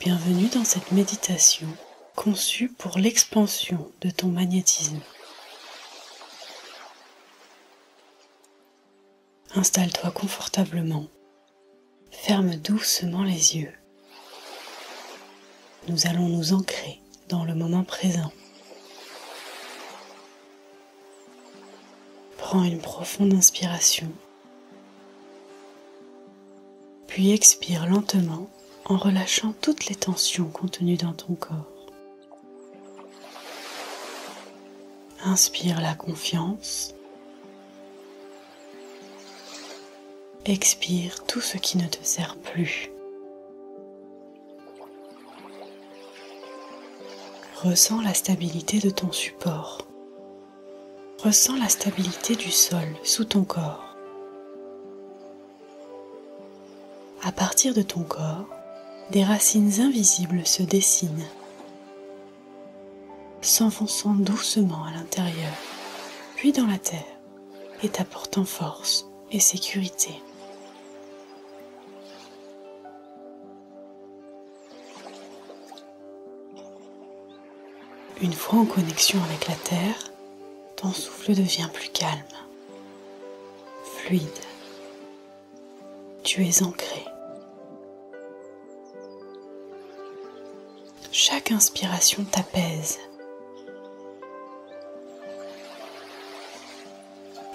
Bienvenue dans cette méditation conçue pour l'expansion de ton magnétisme. Installe-toi confortablement, ferme doucement les yeux. Nous allons nous ancrer dans le moment présent. Prends une profonde inspiration, puis expire lentement en relâchant toutes les tensions contenues dans ton corps. Inspire la confiance. Expire tout ce qui ne te sert plus. Ressens la stabilité de ton support. Ressens la stabilité du sol sous ton corps. À partir de ton corps, des racines invisibles se dessinent, s'enfonçant doucement à l'intérieur, puis dans la terre, et t'apportant force et sécurité. Une fois en connexion avec la terre, ton souffle devient plus calme, fluide. Tu es ancré. Chaque inspiration t'apaise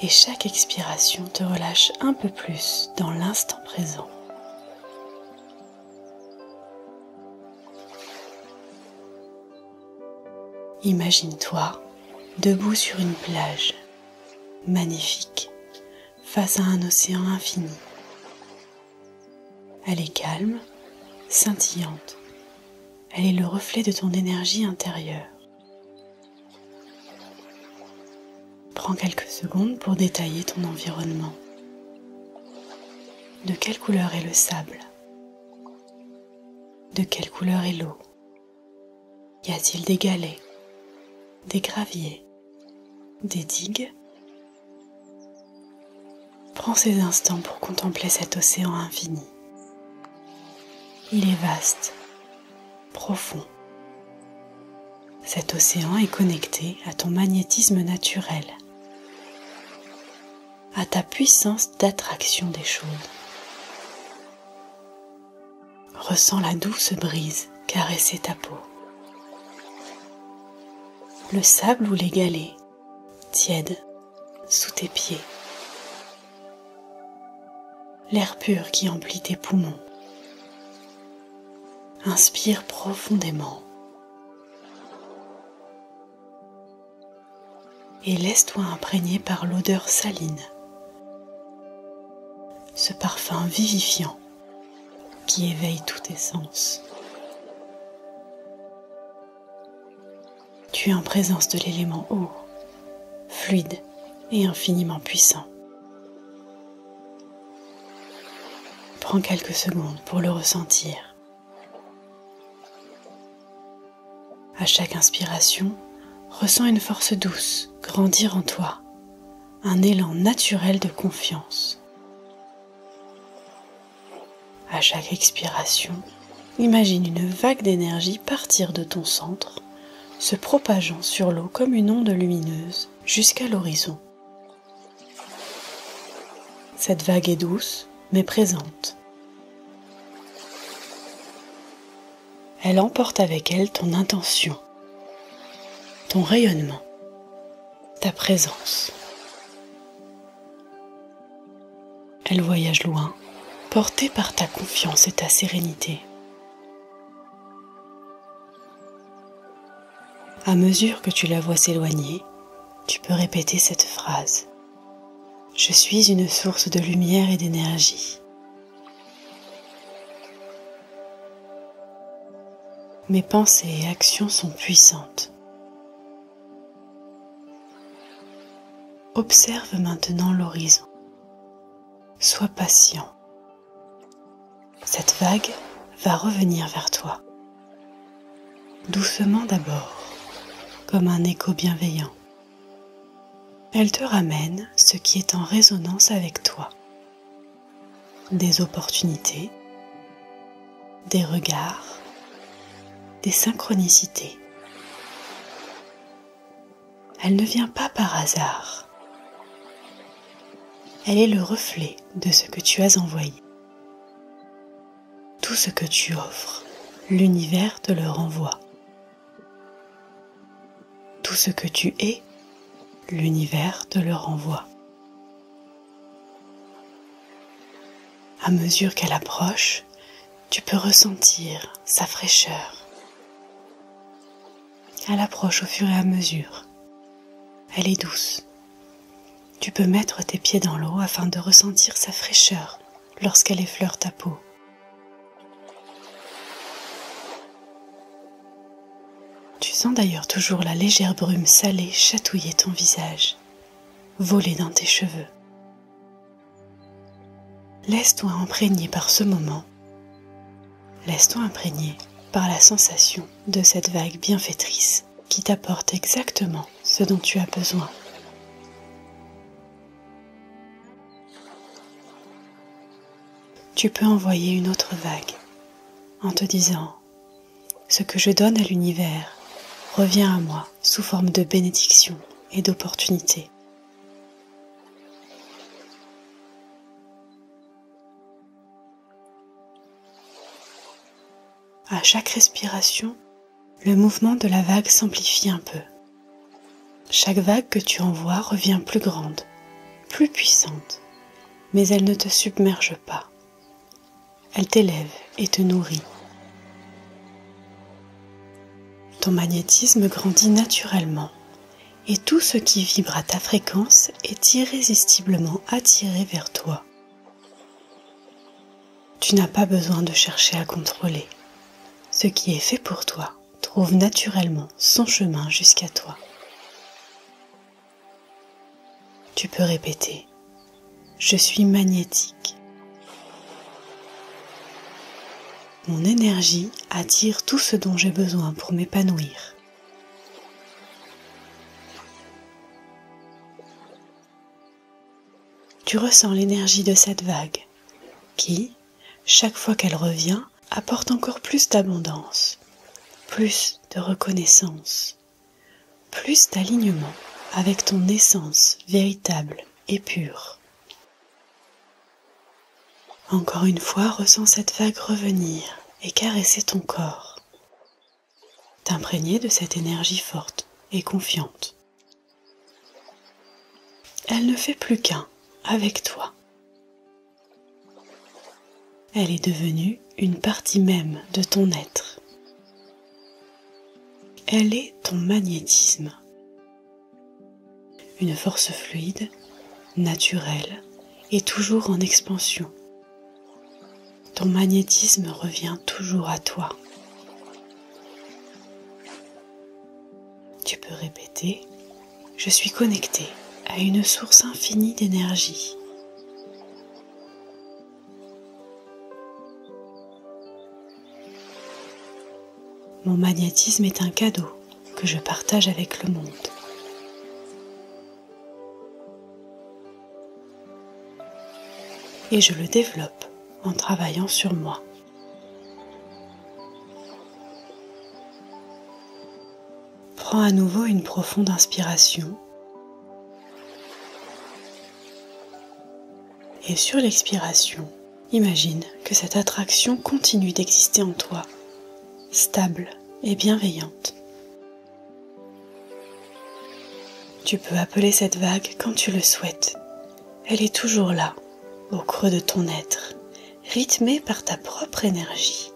et chaque expiration te relâche un peu plus dans l'instant présent. Imagine-toi debout sur une plage magnifique face à un océan infini. Elle est calme, scintillante. Elle est le reflet de ton énergie intérieure. Prends quelques secondes pour détailler ton environnement. De quelle couleur est le sable? De quelle couleur est l'eau? Y a-t-il des galets, des graviers, des digues? Prends ces instants pour contempler cet océan infini. Il est vaste, profond. Cet océan est connecté à ton magnétisme naturel, à ta puissance d'attraction des choses. Ressens la douce brise caresser ta peau. Le sable ou les galets, tièdes, sous tes pieds. L'air pur qui emplit tes poumons. Inspire profondément et laisse-toi imprégner par l'odeur saline, ce parfum vivifiant qui éveille tous tes sens. Tu es en présence de l'élément eau, fluide et infiniment puissant. Prends quelques secondes pour le ressentir. À chaque inspiration, ressens une force douce grandir en toi, un élan naturel de confiance. À chaque expiration, imagine une vague d'énergie partir de ton centre, se propageant sur l'eau comme une onde lumineuse jusqu'à l'horizon. Cette vague est douce, mais présente. Elle emporte avec elle ton intention, ton rayonnement, ta présence. Elle voyage loin, portée par ta confiance et ta sérénité. À mesure que tu la vois s'éloigner, tu peux répéter cette phrase. Je suis une source de lumière et d'énergie. Mes pensées et actions sont puissantes. Observe maintenant l'horizon. Sois patient. Cette vague va revenir vers toi. Doucement d'abord, comme un écho bienveillant. Elle te ramène ce qui est en résonance avec toi. Des opportunités, des regards, des synchronicités. Elle ne vient pas par hasard. Elle est le reflet de ce que tu as envoyé. Tout ce que tu offres, l'univers te le renvoie. Tout ce que tu es, l'univers te le renvoie. À mesure qu'elle approche, tu peux ressentir sa fraîcheur. Elle approche au fur et à mesure. Elle est douce. Tu peux mettre tes pieds dans l'eau afin de ressentir sa fraîcheur lorsqu'elle effleure ta peau. Tu sens d'ailleurs toujours la légère brume salée chatouiller ton visage, voler dans tes cheveux. Laisse-toi imprégner par ce moment. Laisse-toi imprégner par la sensation de cette vague bienfaitrice qui t'apporte exactement ce dont tu as besoin. Tu peux envoyer une autre vague en te disant « Ce que je donne à l'univers revient à moi sous forme de bénédiction et d'opportunité. » À chaque respiration, le mouvement de la vague s'amplifie un peu. Chaque vague que tu envoies revient plus grande, plus puissante, mais elle ne te submerge pas. Elle t'élève et te nourrit. Ton magnétisme grandit naturellement et tout ce qui vibre à ta fréquence est irrésistiblement attiré vers toi. Tu n'as pas besoin de chercher à contrôler. Ce qui est fait pour toi trouve naturellement son chemin jusqu'à toi. Tu peux répéter « Je suis magnétique ». Mon énergie attire tout ce dont j'ai besoin pour m'épanouir. Tu ressens l'énergie de cette vague qui, chaque fois qu'elle revient, apporte encore plus d'abondance, plus de reconnaissance, plus d'alignement avec ton essence véritable et pure. Encore une fois, ressens cette vague revenir et caresser ton corps. T'imprégner de cette énergie forte et confiante. Elle ne fait plus qu'un avec toi. Elle est devenue une partie même de ton être. Elle est ton magnétisme. Une force fluide, naturelle et toujours en expansion. Ton magnétisme revient toujours à toi. Tu peux répéter « Je suis connecté à une source infinie d'énergie. » Mon magnétisme est un cadeau que je partage avec le monde. Et je le développe en travaillant sur moi. Prends à nouveau une profonde inspiration. Et sur l'expiration, imagine que cette attraction continue d'exister en toi, stable et bienveillante. Tu peux appeler cette vague quand tu le souhaites. Elle est toujours là, au creux de ton être, rythmée par ta propre énergie.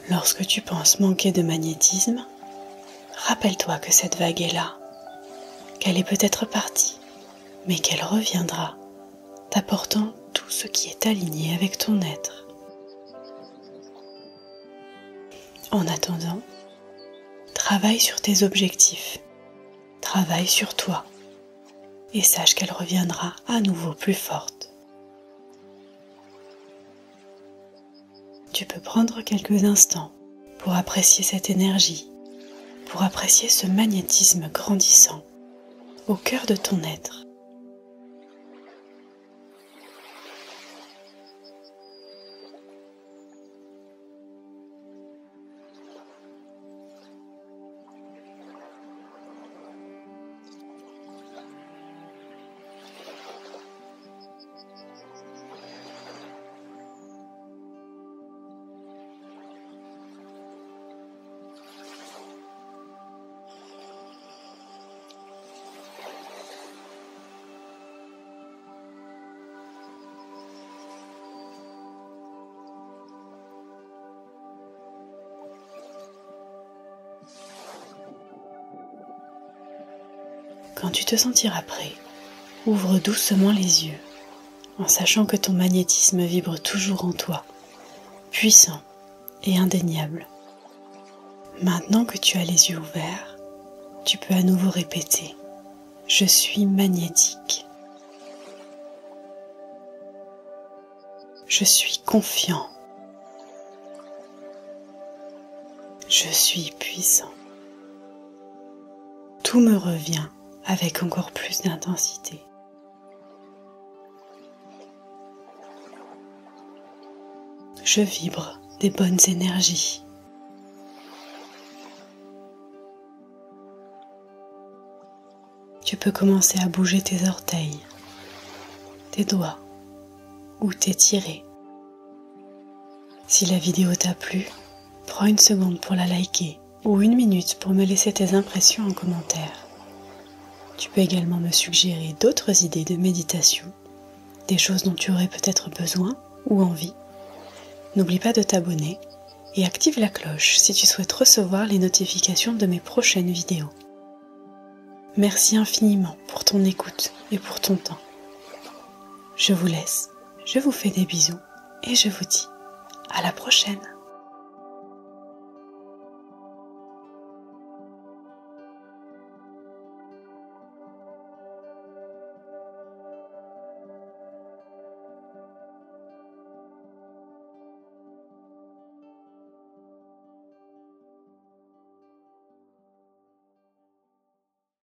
Lorsque tu penses manquer de magnétisme, rappelle-toi que cette vague est là, qu'elle est peut-être partie, mais qu'elle reviendra, t'apportant tout ce qui est aligné avec ton être. En attendant, travaille sur tes objectifs, travaille sur toi, et sache qu'elle reviendra à nouveau plus forte. Tu peux prendre quelques instants pour apprécier cette énergie, pour apprécier ce magnétisme grandissant au cœur de ton être. Quand tu te sentiras prêt, ouvre doucement les yeux, en sachant que ton magnétisme vibre toujours en toi, puissant et indéniable. Maintenant que tu as les yeux ouverts, tu peux à nouveau répéter « Je suis magnétique ». Je suis confiant. Je suis puissant. Tout me revient avec encore plus d'intensité. Je vibre des bonnes énergies. Tu peux commencer à bouger tes orteils, tes doigts ou t'étirer. Si la vidéo t'a plu, prends une seconde pour la liker ou 1 minute pour me laisser tes impressions en commentaire. Tu peux également me suggérer d'autres idées de méditation, des choses dont tu aurais peut-être besoin ou envie. N'oublie pas de t'abonner et active la cloche si tu souhaites recevoir les notifications de mes prochaines vidéos. Merci infiniment pour ton écoute et pour ton temps. Je vous laisse, je vous fais des bisous et je vous dis à la prochaine.